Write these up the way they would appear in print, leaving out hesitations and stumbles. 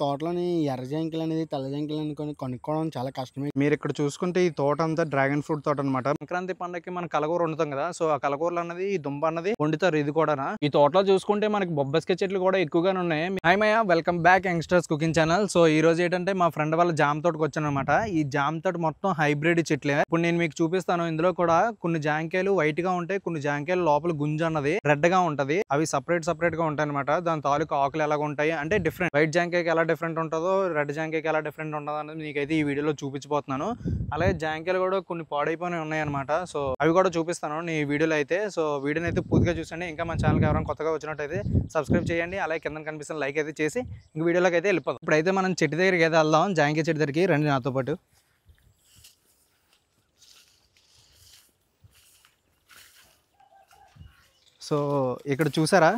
తోటలోని ఎర్ర జాంకాయలనేది, తెల్ల జాంకాయలని కనుక్కోవడం చాలా కష్టమే. మీరిక్కడ చూసుకుంటే ఈ తోట అంతా డ్రాగన్ ఫ్రూట్ తోట అనమాట. సంక్రాంతి పండగకి మనం కలగూర వండుతాం కదా, సో ఆ కలగూరలు అన్నది ఈ దుంప అన్నది వండుతారు. ఇది కూడా ఈ తోటలో చూసుకుంటే మనకి బొబ్బస్కాయ చెట్లు కూడా ఎక్కువగానే ఉన్నాయి. హాయ్ మయ్య, welcome back youngsters cooking channel. So ఈ రోజు ఏంటంటే మా ఫ్రెండ్ వాళ్ళ జామ తోటకు వచ్చాను అనమాట. ఈ జామ తోట మొత్తం హైబ్రిడ్ చెట్లే. ఇప్పుడు నేను మీకు చూపిస్తాను. ఇందులో కూడా కొన్ని జాంకాయలు వైట్ గా ఉంటాయి, కొన్ని జాంకాయలు లోపల గుంజు అన్నది రెడ్ గా ఉంటది. అవి సపరేట్ గా ఉంటాయి అనమాట. దాని తాలూకు ఆకులు ఎలాగ ఉంటాయి అంటే డిఫరెంట్. వైట్ జాంకాయకి ఎలా డిఫరెంట్ ఉంటుందో, రెడ్ జాంకాయకి ఎలా డిఫరెంట్ ఉంటుందో అనేది మీకైతే ఈ వీడియోలో చూపించబోతున్నాను. అలాగే జాంకాయలు కూడా కొన్ని పాడైపోయి ఉన్నాయి అనమాట. సో అవి కూడా చూపిస్తాను ఈ వీడియోలో అయితే. సో వీడియోని అయితే పూర్తిగా చూసండి. ఇంకా మన ఛానల్కి ఎవరైనా కొత్తగా వచ్చినట్టయితే సబ్స్క్రైబ్ చేయండి. అలాగే కింద కనిపిస్తున్న లైక్ అయితే చేసి ఇంక వీడియోలోకి అయితే వెళ్ళిపోతాం. ఇప్పుడైతే మనం చెట్టు దగ్గరికి అయితే వెళ్దాం. జాంకాయ చెట్టు దగ్గరికి రండి నాతో పాటు. సో ఇక్కడ చూసారా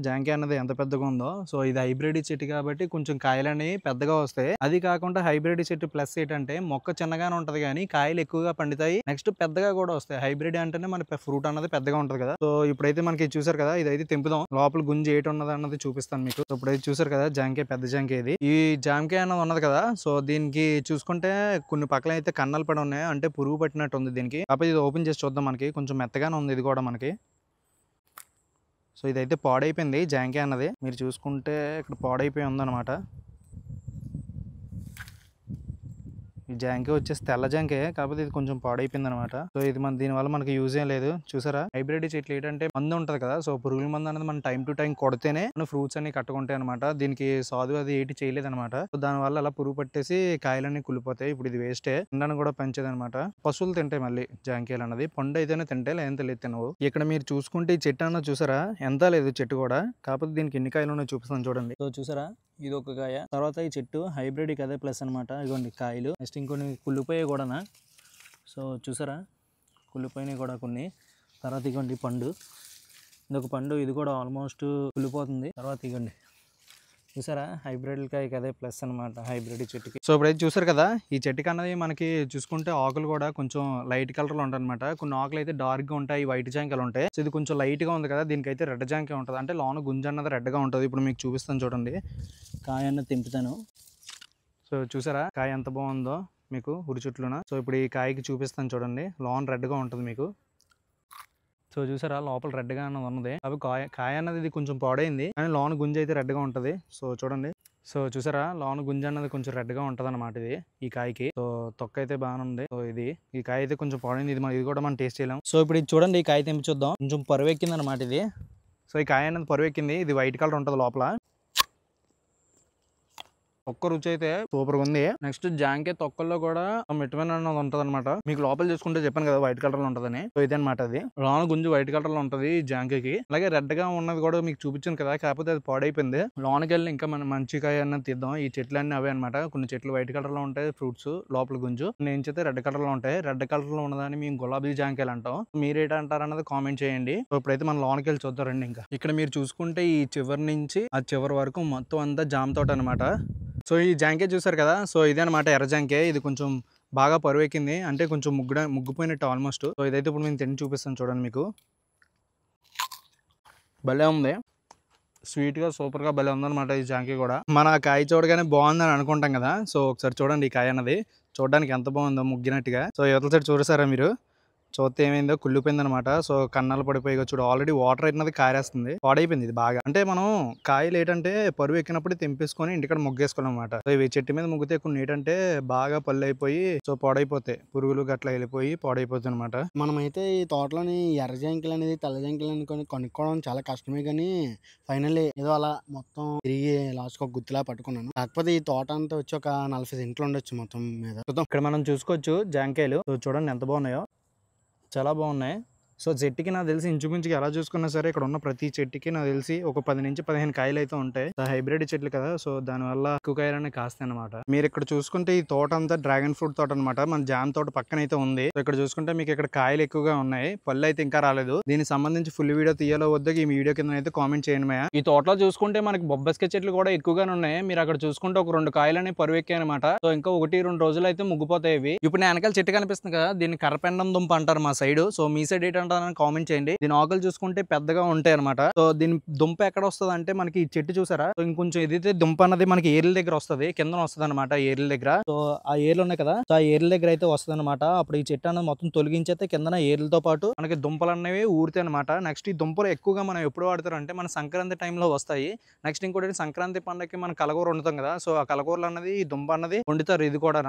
జాంకాయ అన్నది ఎంత పెద్దగా ఉందో. సో ఇది హైబ్రిడ్ చెట్టు కాబట్టి కొంచెం కాయలని పెద్దగా వస్తాయి. అది కాకుండా హైబ్రిడ్ చెట్టు ప్లస్ ఏంటంటే మొక్క చిన్నగానే ఉంటది కానీ కాయలు ఎక్కువగా పండుతాయి. నెక్స్ట్ పెద్దగా కూడా వస్తాయి. హైబ్రిడ్ అంటేనే మన ఫ్రూట్ అన్నది పెద్దగా ఉంటది కదా. సో ఇప్పుడైతే మనకి చూసారు కదా, ఇదైతే తెంపుదాం. లోపల గుంజి ఏటి ఉన్నది అన్నది చూపిస్తాను మీకు. ఇప్పుడైతే చూసారు కదా జాంకాయ, పెద్ద జాంకాయ ఇది. ఈ జాంకాయ అన్నది ఉన్నది కదా. సో దీనికి చూసుకుంటే కొన్ని పక్కన అయితే కన్నాలు పడి ఉన్నాయి, అంటే పురుగు పట్టినట్టు ఉంది దీనికి. కాకపోతే ఇది ఓపెన్ చేసి చూద్దాం. మనకి కొంచెం మెత్తగానే ఉంది ఇది కూడా మనకి. సో ఇదైతే పాడైపోయింది జాంకాయ అన్నది. మీరు చూసుకుంటే ఇక్కడ పాడైపోయి ఉందన్నమాట. ఈ జాంకాయ వచ్చేసి తెల్ల జాంకాయ, కాకపోతే ఇది కొంచెం పాడైపోయింది అనమాట. సో ఇది దీనివల్ల మనకి యూజ్ ఏం లేదు. చూసారా, హైబ్రిడ్ చెట్లు ఏంటంటే మందు ఉంటది కదా. సో పురుగుల మందు అనేది మనం టైం టు టైం కొడితేనే మన ఫ్రూట్స్ అన్ని కట్టుకుంటాయి అనమాట. దీనికి సాధు అది ఏటి చేయలేదు అనమాట. సో దాని వల్ల అలా పురుగు పట్టేసి కాయలన్నీ కులిపోతాయి. ఇప్పుడు ఇది వేస్టే, ఎండను కూడా పెంచేది అనమాట. పశువులు తింటాయి మళ్ళీ జాంకాయలు అన్నది. పండు అయితేనే తింటాయి, లేదంటే లేదు తినవు. ఇక్కడ మీరు చూసుకుంటే ఈ చెట్టు అన్న చూసారా, ఎంత లేదు చెట్టు కూడా. కాకపోతే దీనికి ఎన్ని కాయలు ఉన్నాయో చూపిస్తాను చూడండి. సో చూసారా, ఇది ఒక కాయ. తర్వాత ఈ చెట్టు హైబ్రిడ్ అదే ప్లస్ అనమాట. ఇదిగోండి కాయలు. నెక్స్ట్ ఇంకొన్ని కుళ్ళిపోయాయి కూడా. సో చూసారా, కుళ్ళిపోయినాయి కూడా కొన్ని. తర్వాత ఇగోండి పండు, ఇదొక పండు, ఇది కూడా ఆల్మోస్ట్ కుళ్ళిపోతుంది. తర్వాత ఇగోండి చూసారా, హైబ్రిడ్ కాయకి అదే ప్లస్ అనమాట హైబ్రిడ్ చెట్టుకి. సో ఇప్పుడైతే చూసారు కదా, ఈ చెట్టుకి అన్నది మనకి చూసుకుంటే ఆకులు కూడా కొంచెం లైట్ కలర్ లో ఉంటాయి అనమాట. కొన్ని ఆకులు అయితే డార్క్ గా ఉంటాయి, వైట్ జాంకాయలు ఉంటాయి. సో ఇది కొంచెం లైట్ గా ఉంది కదా, దీనికైతే రెడ్ జాంకాయ ఉంటుంది. అంటే లోన గుంజ అన్నది రెడ్ గా ఉంటుంది. ఇప్పుడు మీకు చూపిస్తాను చూడండి, కాయ అన్నది తెంపుతాను. సో చూసారా కాయ ఎంత బాగుందో మీకు ఉరి చుట్లున. సో ఇప్పుడు ఈ కాయకి చూపిస్తాను చూడండి, లోన రెడ్ గా ఉంటుంది మీకు. సో చూసారా, లోపల రెడ్ గా అన్నది ఉన్నది. అవి కాయ అన్నది ఇది కొంచెం పాడైంది, కానీ లోన గుంజ అయితే రెడ్ గా ఉంటది. సో చూడండి, సో చూసారా, లోన గుంజ అన్నది కొంచెం రెడ్ గా ఉంటది అనమాట ఇది ఈ కాయకి. సో తొక్క అయితే బాగానే ఉంది. సో ఈ కాయ అయితే కొంచెం పాడైంది. ఇది కూడా మనం టేస్ట్ చేయలేం. సో ఇప్పుడు ఇది చూడండి, ఈ కాయ తెంపి చూద్దాం. కొంచెం పరువెక్కింది అనమాట ఇది. సో ఈ కాయ అనేది పరువెక్కింది. ఇది వైట్ కలర్ ఉంటది లోపల. ఒక్క రుచి అయితే సూపర్ గా ఉంది. నెక్స్ట్ జాంకాయ తొక్కల్లో కూడా విటమిన్ అన్నది ఉంటది అనమాట. మీకు లోపల చూసుకుంటే చెప్పాను కదా వైట్ కలర్ లో ఉంటదని. సో ఇదే అనమాట అది. లోన గుంజు వైట్ కలర్ లో ఉంటది జాంకాయకి. అలాగే రెడ్ గా ఉన్నది కూడా మీకు చూపించాను కదా, కాకపోతే అది పాడైపోయింది. లోనకి వెళ్ళి ఇంకా మనం మంచి కాయ అన్నది తీద్దాం. ఈ చెట్లు అన్ని అవే అనమాట. కొన్ని చెట్లు వైట్ కలర్ లో ఉంటాయి ఫ్రూట్స్, లోపల గుంజు. నేను చేస్తే రెడ్ కలర్ లో ఉంటాయి. రెడ్ కలర్ లో ఉన్నదాన్ని మేము గులాబీ జాంకాయలు అంటాం. మీరేంటారు అన్నది కామెంట్ చేయండి. సో ఇప్పుడైతే మనం లోనకి వెళ్ళి చూద్దాం రండి. ఇంకా ఇక్కడ మీరు చూసుకుంటే ఈ చివరి నుంచి ఆ చివరి వరకు మొత్తం అంతా జామ తోట అనమాట. సో ఈ జాంకాయ చూసారు కదా, సో ఇదే అనమాట ఎర్ర జాంకాయ. ఇది కొంచెం బాగా పరువెక్కింది, అంటే కొంచెం ముగ్గిపోయినట్టు ఆల్మోస్ట్. సో ఇదైతే ఇప్పుడు నేను తిని చూపిస్తాను చూడండి మీకు. భలే ఉంది, స్వీట్గా సూపర్గా భలే ఉందన్నమాట ఈ జాంకాయ కూడా. మన కాయ చూడగానే బాగుందని అనుకుంటాం కదా. సో ఒకసారి చూడండి, ఈ కాయ అన్నది చూడడానికి ఎంత బాగుందో ముగ్గినట్టుగా. సో యువతల సైడ్ చూసారా మీరు, చూస్తే ఏమైందో కుళ్ళిపోయింది అనమాట. సో కన్నాలు పడిపోయి చూడు, ఆల్రెడీ వాటర్ అయినది కారేస్తుంది. పాడైపోయింది ఇది బాగా. అంటే మనం కాయలు ఏంటంటే పరువు ఎక్కినప్పుడు తెంపేసుకొని ఇంటికాడ ముగ్గేసుకోవాలి అనమాట. సో ఇవి చెట్టు మీద ముగ్గితే కొన్ని ఏంటంటే బాగా పళ్ళు అయిపోయి సో పాడైపోతాయి, పురుగులు గట్ల వెళ్ళిపోయి పాడైపోతాయి అనమాట. మనమైతే ఈ తోటలోని ఎర్ర జాంకాయలు అనేది, తెల్ల జాంకాయలు కనుక్కోవడం చాలా కష్టమే. కానీ ఫైనల్లీ ఏదో అలా మొత్తం తిరిగి లాస్ట్ ఒక గుర్తులా పట్టుకున్నాను. కాకపోతే ఈ తోట అంతా వచ్చి ఒక 40 సెంట్లు ఉండొచ్చు మొత్తం మీద. ఇక్కడ మనం చూసుకోవచ్చు జాంకాయలు. సో చూడండి ఎంత బాగున్నాయో, చాలా బాగున్నాయి. సో చెట్టుకి నాకు తెలిసి ఇంచుమించుగా ఎలా చూసుకున్నా సరే ఇక్కడ ఉన్న ప్రతి చెట్టుకి నాకు తెలిసి ఒక 10 నుంచి 15 కాయలు అయితే ఉంటాయి. హైబ్రిడ్ చెట్లు కదా, సో దానివల్ల ఎక్కువ కాయలనే కాస్తాయి అనమాట. మీరు ఇక్కడ చూసుకుంటే ఈ తోట అంతా డ్రాగన్ ఫ్రూట్ తోట అనమాట. మన జామ తోట పక్కన అయితే ఉంది. సో ఇక్కడ చూసుకుంటే మీకు ఇక్కడ కాయలు ఎక్కువగా ఉన్నాయి, పళ్ళు అయితే ఇంకా రాలేదు. దీనికి సంబంధించి ఫుల్ వీడియో తీయాలో వద్ద ఈ వీడియో కింద అయితే కామెంట్ చేయండి మయ్య. ఈ తోటలో చూసుకుంటే మనకి బొబ్బస్కాయ చెట్లు కూడా ఎక్కువగానే ఉన్నాయి. మీరు అక్కడ చూసుకుంటే ఒక 2 కాయలని పరువెక్కాయి అనమాట. సో ఇంకా 1-2 రోజులు అయితే ముగ్గిపోతాయి ఇవి. ఇప్పుడు నేను వెనకాల చెట్టు కనిపిస్తుంది కదా, దీన్ని కర్రపెండం దుంప అంటారు మా సైడ్. సో మీ సైడ్ ఏంటంటే అంటారని కామెంట్ చేయండి. దీని ఆకులు చూసుకుంటే పెద్దగా ఉంటాయి అనమాట. సో దీని దుంప ఎక్కడ వస్తుంది అంటే మనకి ఈ చెట్టు చూసారా, సో ఇంకొంచెం ఎదిగితే దుంప అన్నది మనకి ఏర్ల దగ్గర వస్తుంది, కింద వస్తుంది అనమాట ఏర్ల దగ్గర. సో ఆ ఏర్లు ఉన్నాయి కదా, సో ఆ ఏర్ల దగ్గర అయితే వస్తుంది అనమాట. అప్పుడు ఈ చెట్టు అనేది మొత్తం తొలగించేస్తే కింద ఏర్లతో పాటు మనకి దుంపలు అనేవి ఊరుతాయి అనమాట. నెక్స్ట్ ఈ దుంపలు ఎక్కువగా మనం ఎప్పుడు వాడతారు అంటే మన సంక్రాంతి టైంలో వస్తాయి. నెక్స్ట్ ఇంకోటి సంక్రాంతి పండుగకి మనం కలగూర వండుతాం కదా, సో ఆ కలగూరలు అన్నది ఈ దుంప అన్నది వండుతారు ఇది కూడా.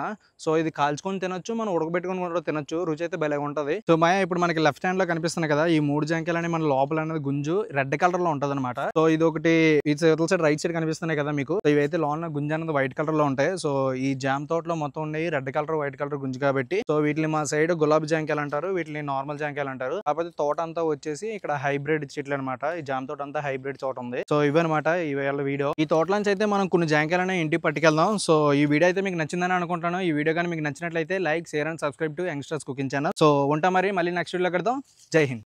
సో ఇది కాల్చుకొని తినొచ్చు, మనం ఉడకబెట్టుకొని కూడా తినొచ్చు, రుచి అయితే భలే ఉంటది. సో మాయ ఇప్పుడు మనకి లెఫ్ట్ హ్యాండ్ లో కనిపిస్తున్నాయి కదా ఈ 3 జాంకాయలు అని మన లోపల అనేది గుంజు రెడ్ కలర్ లో ఉంటది అనమాట. సో ఇది ఒకటి ఈ సైడ్ రైట్ సైడ్ కనిపిస్తున్నాయి కదా మీకు, సో ఇవైతే లోన గుంజు అనేది వైట్ కలర్ లో ఉంటాయి. సో ఈ జామ్ తోటలో మొత్తం ఉన్నాయి రెడ్ కలర్ వైట్ కలర్ గుంజు కాబట్టి, సో వీటిని మా సైడ్ గులాబీ జాంకాయలు అంటారు, వీటిని నార్మల్ జాంకాయలు అంటారు. కాకపోతే తోట అంతా వచ్చేసి ఇక్కడ హైబ్రిడ్ చెట్లు అనమాట. ఈ జామ్ తోట అంతా హైబ్రిడ్ తోట ఉంది. సో ఇవన్నమాట ఇవాళ వీడియో. ఈ తోటలోంచి అయితే మనం కొన్ని జాంకాయలు ఇంటికి పట్టుకెళ్దాం. సో ఈ వీడియో అయితే మీకు నచ్చిందని అనుకుంటాను. ఈ వీడియో కానీ మీకు నచ్చినట్లయితే like, share and subscribe to youngsters cooking channel. So ఉంటా మరి, మళ్ళీ నెక్స్ట్ వీడియోలో కడదాం. జై హింద్.